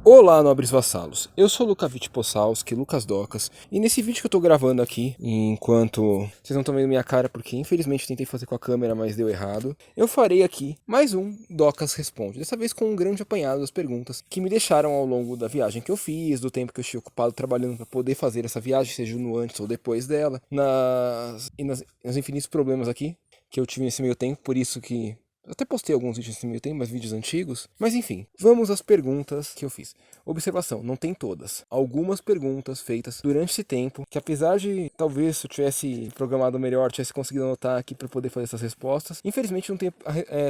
Olá, nobres vassalos. Eu sou Lukavich Possalski, Lucas Docas, e nesse vídeo que eu tô gravando aqui, enquanto vocês não estão vendo minha cara porque infelizmente eu tentei fazer com a câmera, mas deu errado, eu farei aqui mais um Docas Responde, dessa vez com um grande apanhado das perguntas que me deixaram ao longo da viagem que eu fiz, do tempo que eu estive ocupado trabalhando para poder fazer essa viagem, seja no antes ou depois dela, nos infinitos problemas aqui que eu tive nesse meio tempo, por isso que eu até postei alguns vídeos nesse meio tempo, mas vídeos antigos. Mas enfim, vamos às perguntas que eu fiz. Observação, não tem todas. Algumas perguntas feitas durante esse tempo, que apesar de talvez eu tivesse programado melhor, tivesse conseguido anotar aqui para poder fazer essas respostas, infelizmente não tenho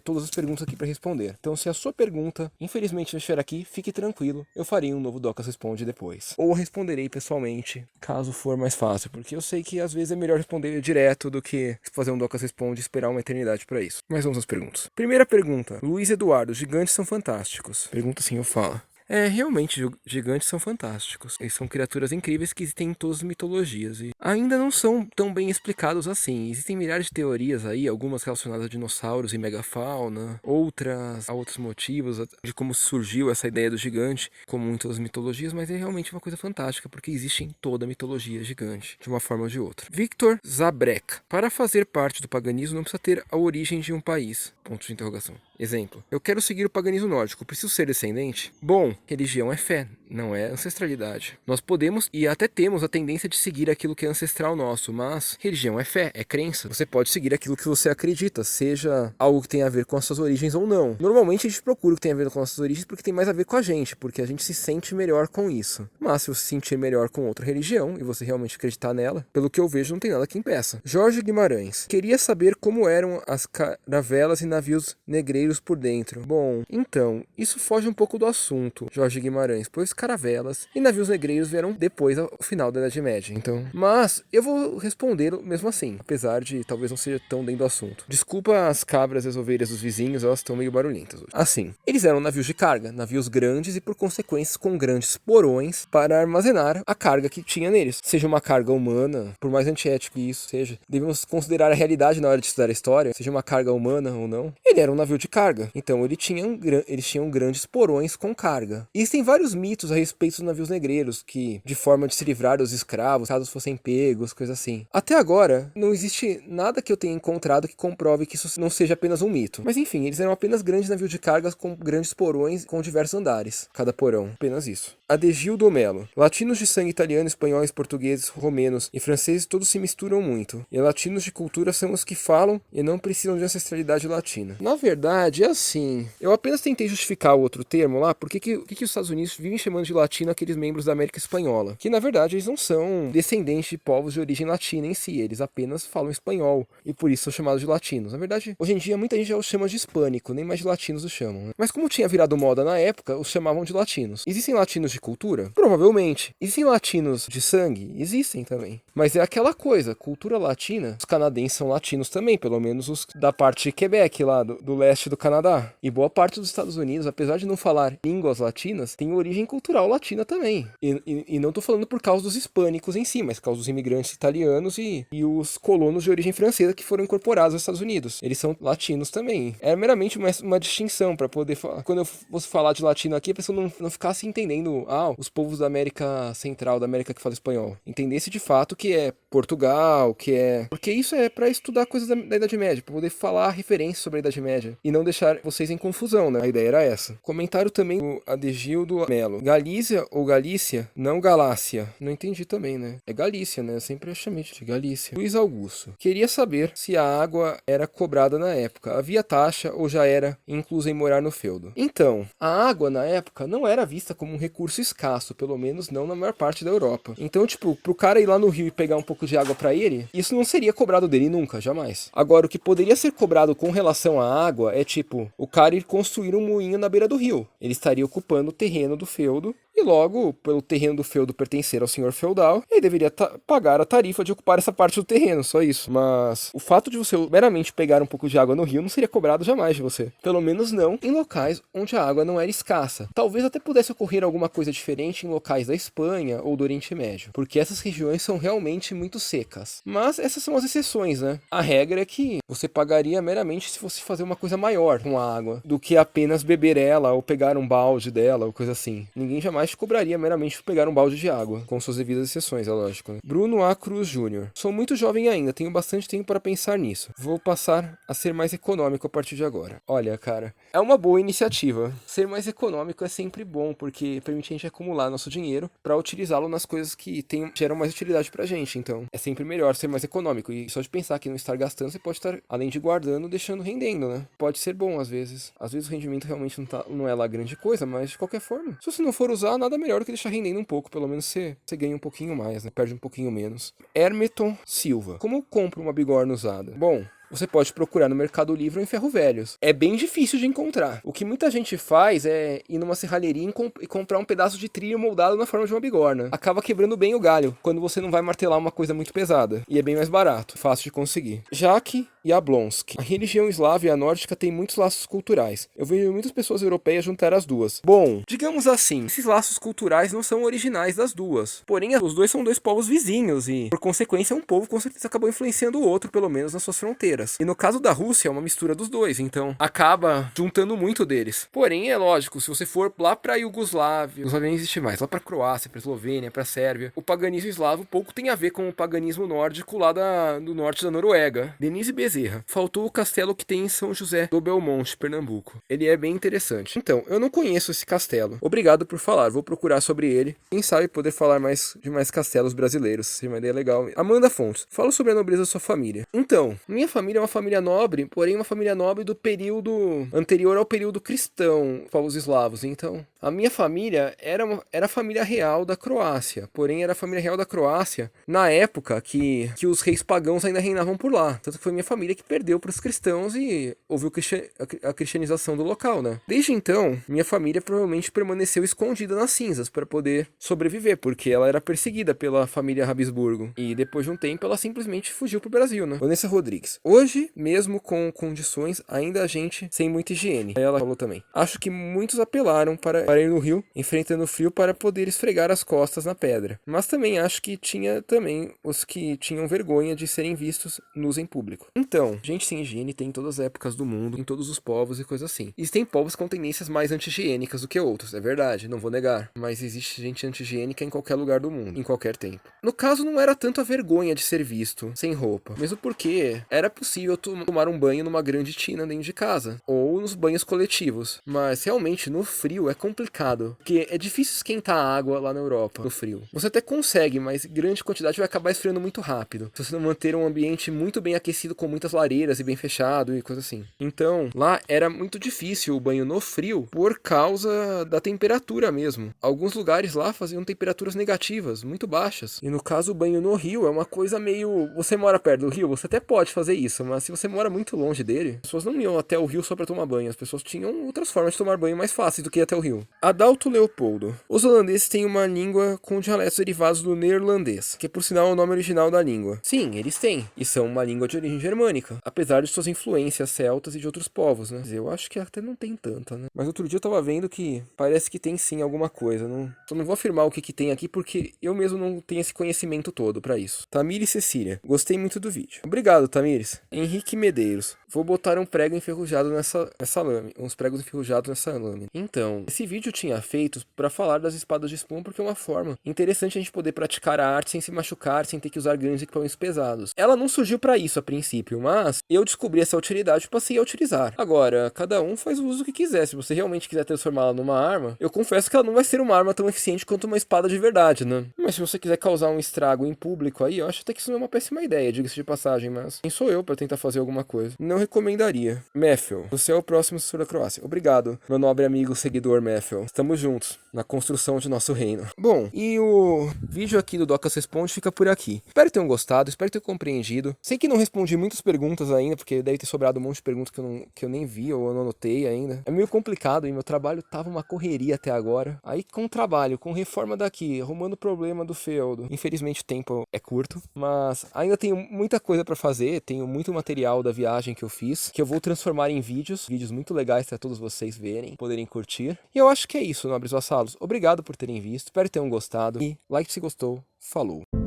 todas as perguntas aqui para responder. Então se a sua pergunta, infelizmente, não estiver aqui, fique tranquilo, eu farei um novo Docas Responde depois. Ou responderei pessoalmente, caso for mais fácil, porque eu sei que às vezes é melhor responder direto do que fazer um Docas Responde e esperar uma eternidade para isso. Mas vamos às perguntas. Primeira pergunta. Luiz Eduardo, gigantes são fantásticos. Pergunta assim, eu falo. Realmente, gigantes são fantásticos. Eles são criaturas incríveis que existem em todas as mitologias e ainda não são tão bem explicados assim. Existem milhares de teorias aí, algumas relacionadas a dinossauros e megafauna, outras a outros motivos de como surgiu essa ideia do gigante, como em todas as mitologias, mas é realmente uma coisa fantástica, porque existe em toda a mitologia gigante, de uma forma ou de outra. Victor Zabrek. Para fazer parte do paganismo não precisa ter a origem de um país. Ponto de interrogação. Exemplo. Eu quero seguir o paganismo nórdico. Preciso ser descendente? Bom, religião é fé, não é ancestralidade. Nós podemos e até temos a tendência de seguir aquilo que é ancestral nosso, mas religião é fé, é crença. Você pode seguir aquilo que você acredita, seja algo que tenha a ver com as suas origens ou não. Normalmente a gente procura o que tem a ver com as nossas origens porque tem mais a ver com a gente, porque a gente se sente melhor com isso. Mas se você se sentir melhor com outra religião e você realmente acreditar nela, pelo que eu vejo não tem nada que impeça. Jorge Guimarães. Queria saber como eram as caravelas e navios negreiros por dentro. Bom, então, isso foge um pouco do assunto, Jorge Guimarães, pois caravelas e navios negreiros vieram depois ao final da Idade Média, então. Mas eu vou responder mesmo assim, apesar de talvez não seja tão dentro do assunto. Desculpa as cabras e as ovelhas dos vizinhos, elas estão meio barulhentas hoje. Assim, eles eram navios de carga, navios grandes e por consequência com grandes porões para armazenar a carga que tinha neles. Seja uma carga humana, por mais antiético que isso seja, devemos considerar a realidade na hora de estudar a história, seja uma carga humana ou não. Ele era um navio de carga, então eles tinham grandes porões com carga. Existem vários mitos a respeito dos navios negreiros, que de forma de se livrar dos escravos, caso fossem pegos, coisas assim. Até agora, não existe nada que eu tenha encontrado que comprove que isso não seja apenas um mito. Mas enfim, eles eram apenas grandes navios de carga com grandes porões com diversos andares, cada porão, apenas isso. Adegildo Melo. Latinos de sangue italiano, espanhóis, portugueses, romenos e franceses todos se misturam muito, e latinos de cultura são os que falam e não precisam de ancestralidade latina. Na verdade, é assim, eu apenas tentei justificar o outro termo lá, porque os Estados Unidos vivem chamando de latino aqueles membros da América Espanhola, que na verdade eles não são descendentes de povos de origem latina em si, eles apenas falam espanhol, e por isso são chamados de latinos. Na verdade, hoje em dia muita gente já os chama de hispânico, nem mais de latinos os chamam, né? Mas como tinha virado moda na época, os chamavam de latinos. Existem latinos de cultura? Provavelmente. Existem latinos de sangue? Existem também. Mas é aquela coisa, cultura latina, os canadenses são latinos também, pelo menos os da parte de Quebec lá, do leste do Canadá. E boa parte dos Estados Unidos, apesar de não falar línguas latinas, tem origem cultural latina também. E não tô falando por causa dos hispânicos em si, mas por causa dos imigrantes italianos e os colonos de origem francesa que foram incorporados aos Estados Unidos. Eles são latinos também. É meramente uma distinção para poder falar. Quando eu fosse falar de latino aqui, a pessoa não ficasse entendendo, os povos da América Central, da América que fala espanhol. Entendesse de fato que é Portugal, que é... Porque isso é para estudar coisas da Idade Média, para poder falar referências sobre a Idade Média e não deixar vocês em confusão, né? A ideia era essa. Comentário também do Adegildo Melo. Galícia ou Galícia? Não Galácia. Não entendi também, né? É Galícia, né? Eu sempre chamei de Galícia. Luiz Augusto. Queria saber se a água era cobrada na época. Havia taxa ou já era inclusa em morar no feudo? Então, a água na época não era vista como um recurso escasso, pelo menos não na maior parte da Europa. Então, tipo, pro cara ir lá no rio e pegar um pouco de água pra ele, isso não seria cobrado dele nunca, jamais. Agora, o que poderia ser cobrado com relação à água é tipo, o cara ir construir um moinho na beira do rio. Ele estaria ocupando o terreno do feudo e logo, pelo terreno do feudo pertencer ao senhor feudal, ele deveria pagar a tarifa de ocupar essa parte do terreno, só isso. Mas o fato de você meramente pegar um pouco de água no rio não seria cobrado jamais de você. Pelo menos não em locais onde a água não era escassa. Talvez até pudesse ocorrer alguma coisa diferente em locais da Espanha ou do Oriente Médio, porque essas regiões são realmente muito secas. Mas essas são as exceções, né? A regra é que você pagaria meramente se fosse fazer uma coisa maior com a água, do que apenas beber ela ou pegar um balde dela ou coisa assim. Ninguém jamais te cobraria meramente por pegar um balde de água, com suas devidas exceções, é lógico, né? Bruno A. Cruz Jr. Sou muito jovem ainda, tenho bastante tempo para pensar nisso. Vou passar a ser mais econômico a partir de agora. Olha, cara, é uma boa iniciativa. Ser mais econômico é sempre bom, porque permite a gente acumular nosso dinheiro para utilizá-lo nas coisas que geram mais utilidade pra gente. Então, é sempre melhor ser mais econômico. E só de pensar que não estar gastando, você pode estar, além de guardando, deixando rendendo, né? Pode ser bom às vezes. Às vezes o rendimento realmente não é lá grande coisa, mas de qualquer forma, se você não for usar, nada melhor do que deixar rendendo um pouco. Pelo menos você ganha um pouquinho mais, né? Perde um pouquinho menos. Hermeton Silva. Como eu compro uma bigorna usada? Bom, você pode procurar no Mercado Livre ou em ferro velhos. É bem difícil de encontrar. O que muita gente faz é ir numa serralheria e comprar um pedaço de trilho moldado na forma de uma bigorna. Acaba quebrando bem o galho, quando você não vai martelar uma coisa muito pesada. E é bem mais barato, fácil de conseguir. Jaque Jablonski. A religião eslava e a nórdica tem muitos laços culturais. Eu vejo muitas pessoas europeias juntar as duas. Bom, digamos assim, esses laços culturais não são originais das duas. Porém, os dois são dois povos vizinhos e, por consequência, um povo com certeza acabou influenciando o outro, pelo menos nas suas fronteiras. E no caso da Rússia é uma mistura dos dois, então acaba juntando muito deles. Porém, é lógico, se você for lá pra Iugoslávia nem existe mais, lá pra Croácia, pra Eslovênia, pra Sérvia, o paganismo eslavo pouco tem a ver com o paganismo nórdico lá do norte da Noruega. Denise Bezerra. Faltou o castelo que tem em São José do Belmonte, Pernambuco. Ele é bem interessante. Então, eu não conheço esse castelo. Obrigado por falar, vou procurar sobre ele. Quem sabe poder falar de mais castelos brasileiros. Seria uma ideia legal. Amanda Fontes. Fala sobre a nobreza da sua família. Então, minha família é uma família nobre, porém uma família nobre do período anterior ao período cristão, povos eslavos. Então, a minha família era a família real da Croácia, porém era a família real da Croácia na época que os reis pagãos ainda reinavam por lá. Tanto que foi minha família que perdeu para os cristãos e houve a cristianização do local, né? Desde então, minha família provavelmente permaneceu escondida nas cinzas para poder sobreviver, porque ela era perseguida pela família Habsburgo. E depois de um tempo, ela simplesmente fugiu pro Brasil, né? Vanessa Rodrigues. Hoje, mesmo com condições, ainda a gente sem muita higiene. Aí ela falou também. Acho que muitos apelaram para ir no rio, enfrentando o frio para poder esfregar as costas na pedra. Mas também acho que tinha também os que tinham vergonha de serem vistos nus em público. Então, gente sem higiene tem em todas as épocas do mundo, em todos os povos e coisas assim. Existem povos com tendências mais anti-higiênicas do que outros, é verdade, não vou negar. Mas existe gente anti-higiênica em qualquer lugar do mundo, em qualquer tempo. No caso, não era tanto a vergonha de ser visto sem roupa, mesmo porque era possível tomar um banho numa grande tina dentro de casa, ou nos banhos coletivos. Mas realmente no frio é complicado, porque é difícil esquentar a água lá na Europa, no frio. Você até consegue, mas grande quantidade vai acabar esfriando muito rápido, se você não manter um ambiente muito bem aquecido com muitas lareiras e bem fechado e coisa assim. Então, lá era muito difícil o banho no frio por causa da temperatura mesmo. Alguns lugares lá faziam temperaturas negativas, muito baixas. E no caso, o banho no rio é uma coisa meio... Você mora perto do rio, você até pode fazer isso, mas se você mora muito longe dele, as pessoas não iam até o rio só para tomar banho. As pessoas tinham outras formas de tomar banho mais fáceis do que ir até o rio. Adalto Leopoldo. Os holandeses têm uma língua com dialetos derivados do neerlandês, que por sinal é o nome original da língua. Sim, eles têm. E são uma língua de origem germânica, apesar de suas influências celtas e de outros povos, né? Eu acho que até não tem tanta, né? Mas outro dia eu tava vendo que parece que tem sim alguma coisa. Só não vou afirmar o que tem aqui porque eu mesmo não tenho esse conhecimento todo pra isso. Tamires Cecília. Gostei muito do vídeo. Obrigado, Tamires. Henrique Medeiros. Vou botar um prego enferrujado nessa lâmina. Uns pregos enferrujados nessa lâmina. Então, esse vídeo eu tinha feito pra falar das espadas de espuma porque é uma forma interessante a gente poder praticar a arte sem se machucar, sem ter que usar grandes equipamentos pesados. Ela não surgiu pra isso a princípio, mas eu descobri essa utilidade e passei a utilizar. Agora, cada um faz o uso que quiser. Se você realmente quiser transformá-la numa arma, eu confesso que ela não vai ser uma arma tão eficiente quanto uma espada de verdade, né? Mas se você quiser causar um estrago em público aí, eu acho até que isso não é uma péssima ideia, diga-se de passagem, mas quem sou eu pra pra tentar fazer alguma coisa. Não recomendaria. Mefel, você é o próximo sucessor da Croácia. Obrigado, meu nobre amigo seguidor Mefel. Estamos juntos na construção de nosso reino. Bom, e o vídeo aqui do Docas Responde fica por aqui. Espero que tenham gostado, espero ter compreendido. Sei que não respondi muitas perguntas ainda, porque deve ter sobrado um monte de perguntas que eu nem vi ou eu não anotei ainda. É meio complicado e meu trabalho tava uma correria até agora. Aí com o trabalho, com reforma daqui, arrumando o problema do feudo. Infelizmente o tempo é curto, mas ainda tenho muita coisa pra fazer, tenho muito material da viagem que eu fiz, que eu vou transformar em vídeos muito legais pra todos vocês verem, poderem curtir. E eu acho que é isso, nobres vassalos. Obrigado por terem visto, espero que tenham gostado e like se gostou. Falou!